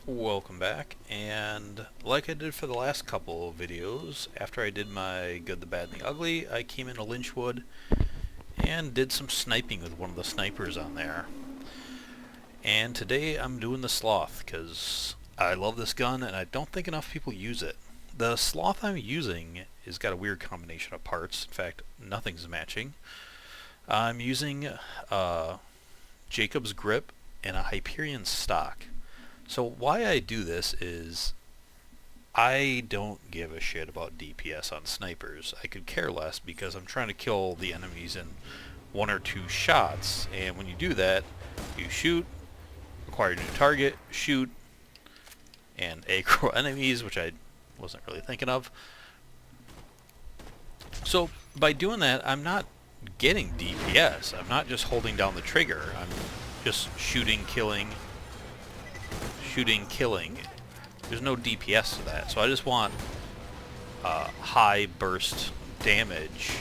Welcome back, and like I did for the last couple of videos, after I did my good, the bad, and the ugly, I came into Lynchwood and did some sniping with one of the snipers on there. And today I'm doing the Sloth, because I love this gun and I don't think enough people use it. The Sloth I'm using has got a weird combination of parts. In fact, nothing's matching. I'm using Jacob's grip and a Hyperion stock. So why I do this is I don't give a shit about DPS on snipers. I could care less because I'm trying to kill the enemies in one or two shots, and when you do that, you shoot, acquire a new target, shoot, and aggro enemies, which I wasn't really thinking of. So by doing that, I'm not getting DPS. I'm not just holding down the trigger. I'm just shooting, killing. There's no DPS to that, so I just want high burst damage,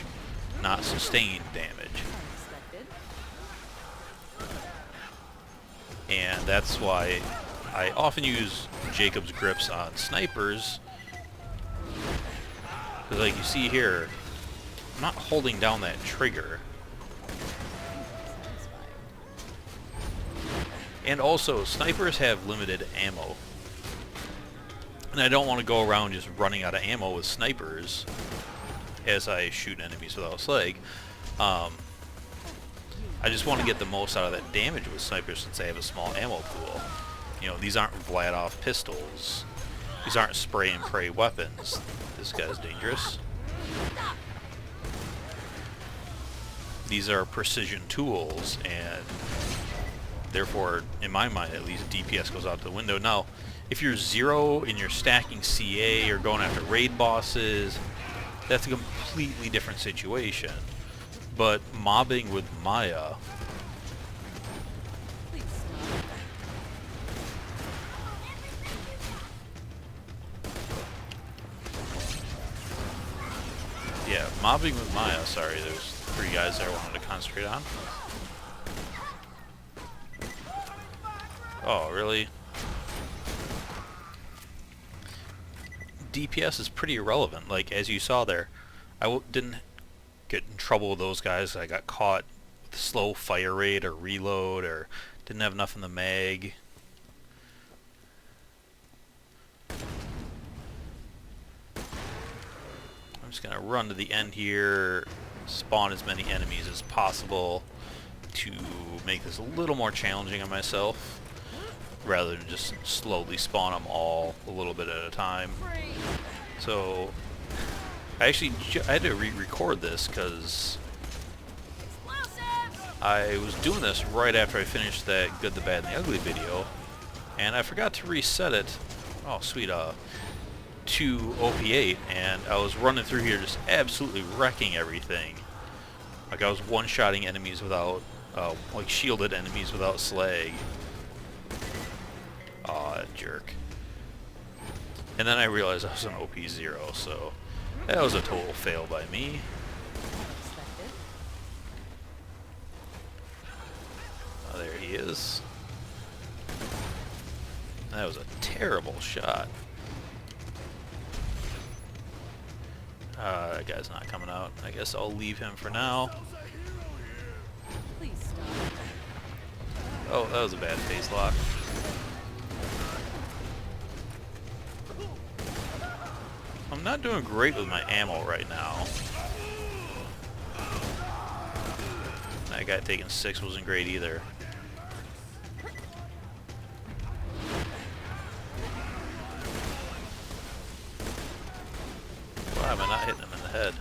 not sustained damage. And that's why I often use Jacob's grips on snipers, because like you see here, I'm not holding down that trigger. And also, snipers have limited ammo. And I don't want to go around just running out of ammo with snipers as I shoot enemies without slag. I just want to get the most out of that damage with snipers since they have a small ammo pool. You know, these aren't Vladov pistols. These aren't spray and pray weapons. This guy's dangerous. These are precision tools, and therefore, in my mind at least, DPS goes out the window. Now, if you're zero and you're stacking CA or going after raid bosses, that's a completely different situation. But mobbing with Maya, yeah, mobbing with Maya, sorry, there's three guys there I wanted to concentrate on. Oh, really? DPS is pretty irrelevant. Like, as you saw there, I didn't get in trouble with those guys. I got caught with slow fire rate or reload, or didn't have enough in the mag. I'm just going to run to the end here, spawn as many enemies as possible to make this a little more challenging on myself, rather than just slowly spawn them all a little bit at a time. So I had to re-record this because I was doing this right after I finished that Good, the Bad, and the Ugly video, and I forgot to reset it, oh sweet, to OP8, and I was running through here just absolutely wrecking everything. Like I was one-shotting enemies without, like shielded enemies without slag. Aw, that jerk. And then I realized I was an OP0, so that was a total fail by me. Oh, there he is. That was a terrible shot. That guy's not coming out. I guess I'll leave him for now. Oh, that was a bad face lock. I'm not doing great with my ammo right now. That guy taking 6 wasn't great either. Why am I not hitting him in the head?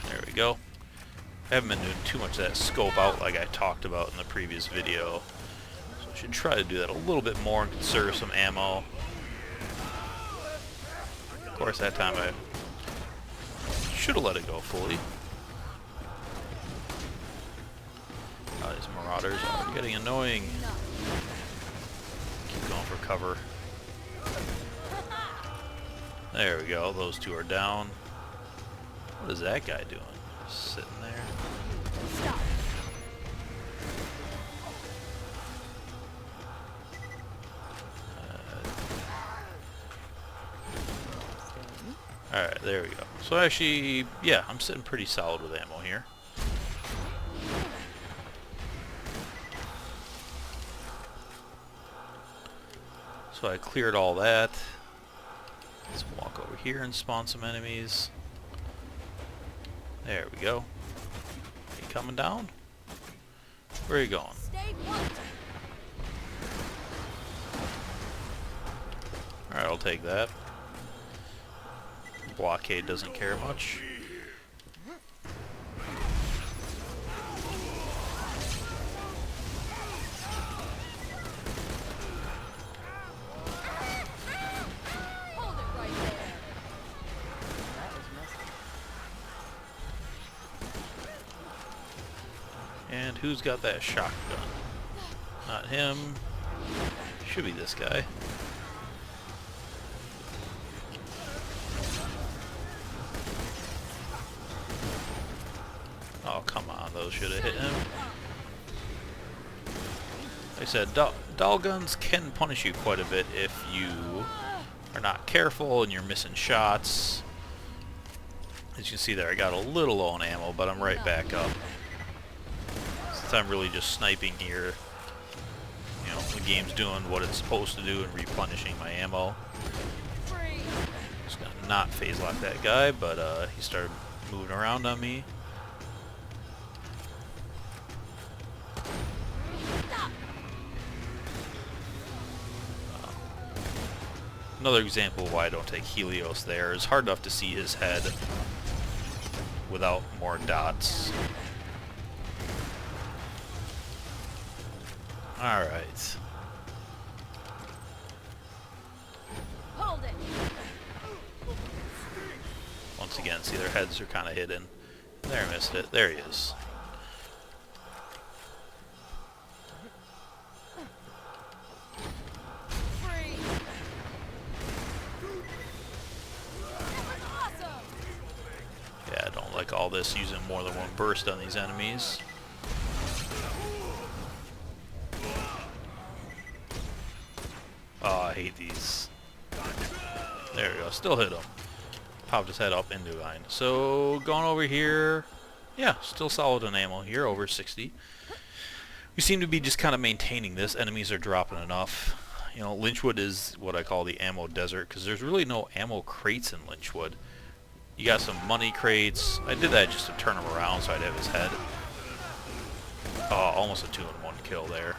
There we go. I haven't been doing too much of that scope out like I talked about in the previous video. Should try to do that a little bit more and conserve some ammo. Of course, that time I should have let it go fully. These marauders are getting annoying. Keep going for cover. There we go, those two are down. What is that guy doing? Just sitting there. Alright, there we go. So actually, yeah, I'm sitting pretty solid with ammo here. So I cleared all that. Let's walk over here and spawn some enemies. There we go. Are you coming down? Where are you going? Alright, I'll take that. Blockade doesn't care much. And who's got that shotgun? Not him. Should be this guy. Oh, come on, those should have hit him. Like I said, Dahl guns can punish you quite a bit if you are not careful and you're missing shots. As you can see there, I got a little low on ammo, but I'm right back up. Since I'm really just sniping here, you know, the game's doing what it's supposed to do and replenishing my ammo. Just gonna not phase lock that guy, but he started moving around on me. Another example of why I don't take Helios there is hard enough to see his head without more dots. Alright. Hold it. Once again, see their heads are kind of hidden. There, I missed it. There he is. Yeah, I don't like all this using more than one burst on these enemies. Oh, I hate these. There we go. Still hit him. Popped his head up into line. So, going over here. Yeah, still solid on ammo here, over 60. We seem to be just kind of maintaining this. Enemies are dropping enough. You know, Lynchwood is what I call the ammo desert, because there's really no ammo crates in Lynchwood. You got some money crates. I did that just to turn him around so I'd have his head. Oh, almost a 2-in-1 kill there.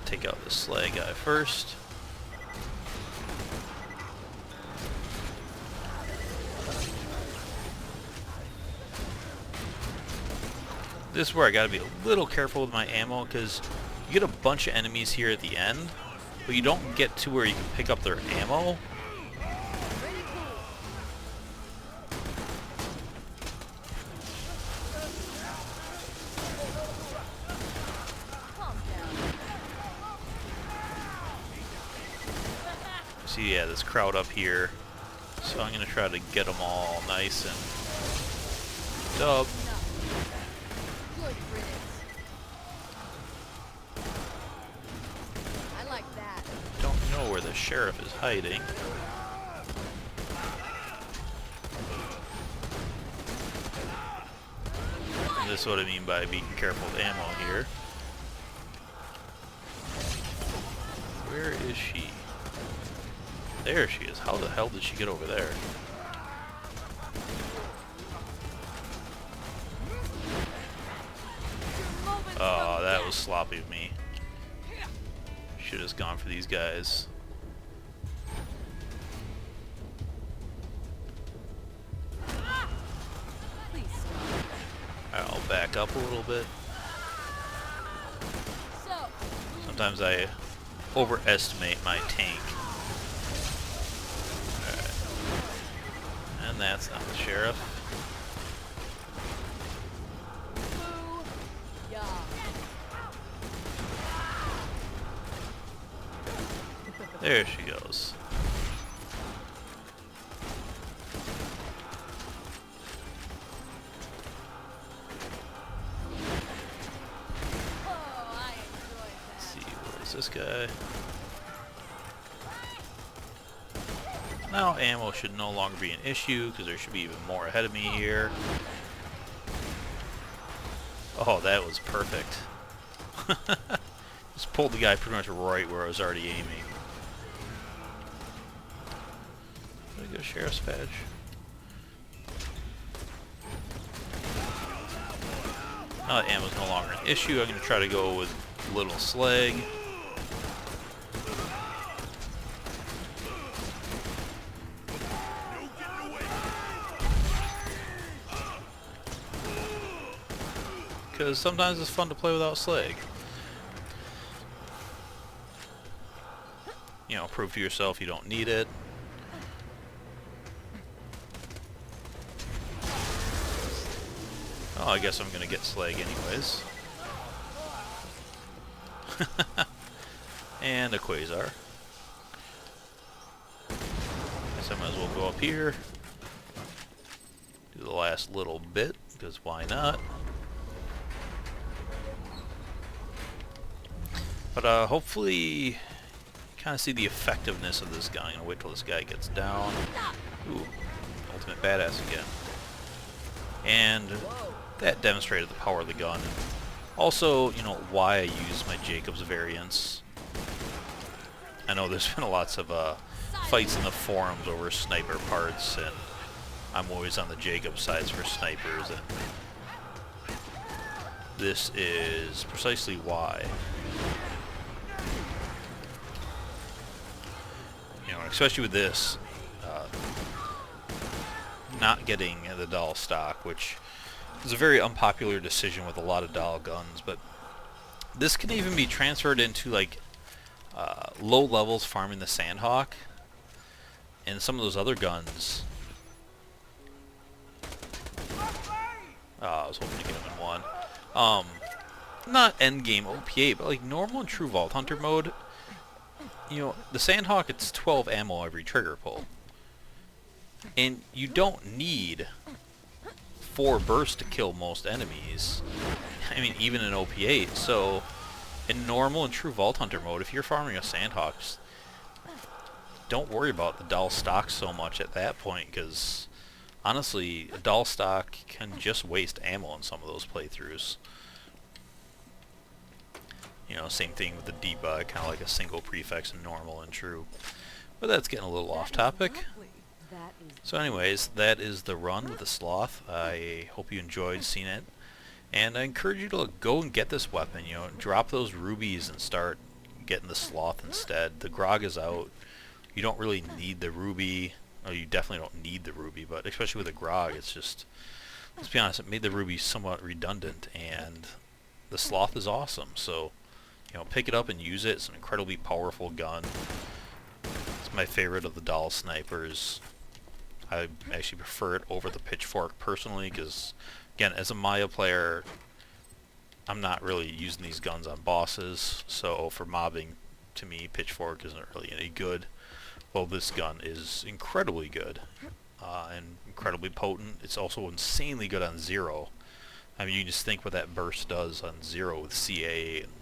Take out the slag guy first. This is where I gotta be a little careful with my ammo, because you get a bunch of enemies here at the end, but you don't get to where you can pick up their ammo. See, yeah, this crowd up here. So I'm gonna try to get them all nice and dub. I like that. Don't know where the sheriff is hiding. And this is what I mean by being careful with ammo here. Where is she? There she is. How the hell did she get over there? Oh, that was sloppy of me. Should have gone for these guys. I'll back up a little bit. Sometimes I overestimate my tank. And that's not the sheriff. There she goes. What's this guy? Now ammo should no longer be an issue because there should be even more ahead of me here. Oh, that was perfect. Just pulled the guy pretty much right where I was already aiming. Did I get a sheriff's badge? Now that ammo's no longer an issue, I'm going to try to go with little slag. Because sometimes it's fun to play without slag. You know, prove to yourself you don't need it. Oh, I guess I'm gonna get slag anyways. And a quasar. Guess I might as well go up here. Do the last little bit, because why not? But hopefully kind of see the effectiveness of this gun. I'm gonna wait till this guy gets down. Ooh, ultimate badass again. And that demonstrated the power of the gun. Also, you know, why I use my Jacobs variants. I know there's been lots of fights in the forums over sniper parts, and I'm always on the Jacobs sides for snipers, and this is precisely why. You know, especially with this, not getting the Dahl stock, which is a very unpopular decision with a lot of Dahl guns, but this can even be transferred into like low levels farming the Sandhawk and some of those other guns. I was hoping to get him in one. Not endgame OP8, but like normal and true Vault Hunter mode. You know, the Sandhawk, it's 12 ammo every trigger pull. And you don't need 4 bursts to kill most enemies. I mean, even in OP8. So, in normal and true Vault Hunter mode, if you're farming a Sandhawk, don't worry about the Dahl stock so much at that point, because honestly, a Dahl stock can just waste ammo in some of those playthroughs. You know, same thing with the debug, kind of like a single prefix in normal and true. But that's getting a little off topic. So anyways, that is the run with the Sloth. I hope you enjoyed seeing it. And I encourage you to go and get this weapon. You know, drop those rubies and start getting the Sloth instead. The grog is out. You don't really need the ruby. Oh, you definitely don't need the ruby, but especially with the grog, it's just, let's be honest, it made the ruby somewhat redundant, and the Sloth is awesome. So, you know, pick it up and use it. It's an incredibly powerful gun. It's my favorite of the Dahl snipers. I actually prefer it over the Pitchfork personally, because, again, as a Maya player, I'm not really using these guns on bosses, so for mobbing, to me, Pitchfork isn't really any good. Well, this gun is incredibly good, and incredibly potent. It's also insanely good on Zero. I mean, you just think what that burst does on Zero with CA and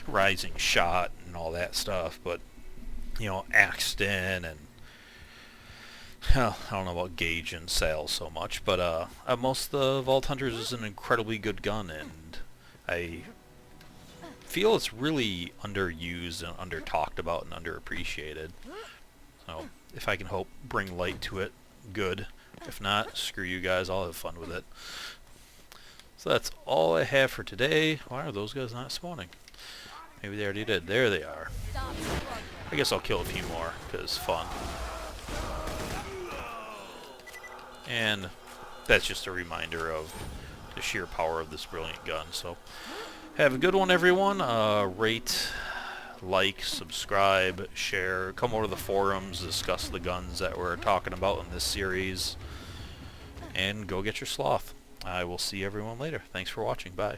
Rising Shot and all that stuff, but, you know, Axton and, I don't know about Gauge and Sal so much, but most of the Vault Hunters is an incredibly good gun, and I feel it's really underused and under-talked about and underappreciated. So, if I can help bring light to it, good. If not, screw you guys, I'll have fun with it. So that's all I have for today. Why are those guys not spawning? Maybe they already did. There they are. I guess I'll kill a few more, because fun. And that's just a reminder of the sheer power of this brilliant gun. So, have a good one, everyone. Rate, like, subscribe, share, come over to the forums, discuss the guns that we're talking about in this series, and go get your Sloth. I will see everyone later. Thanks for watching. Bye.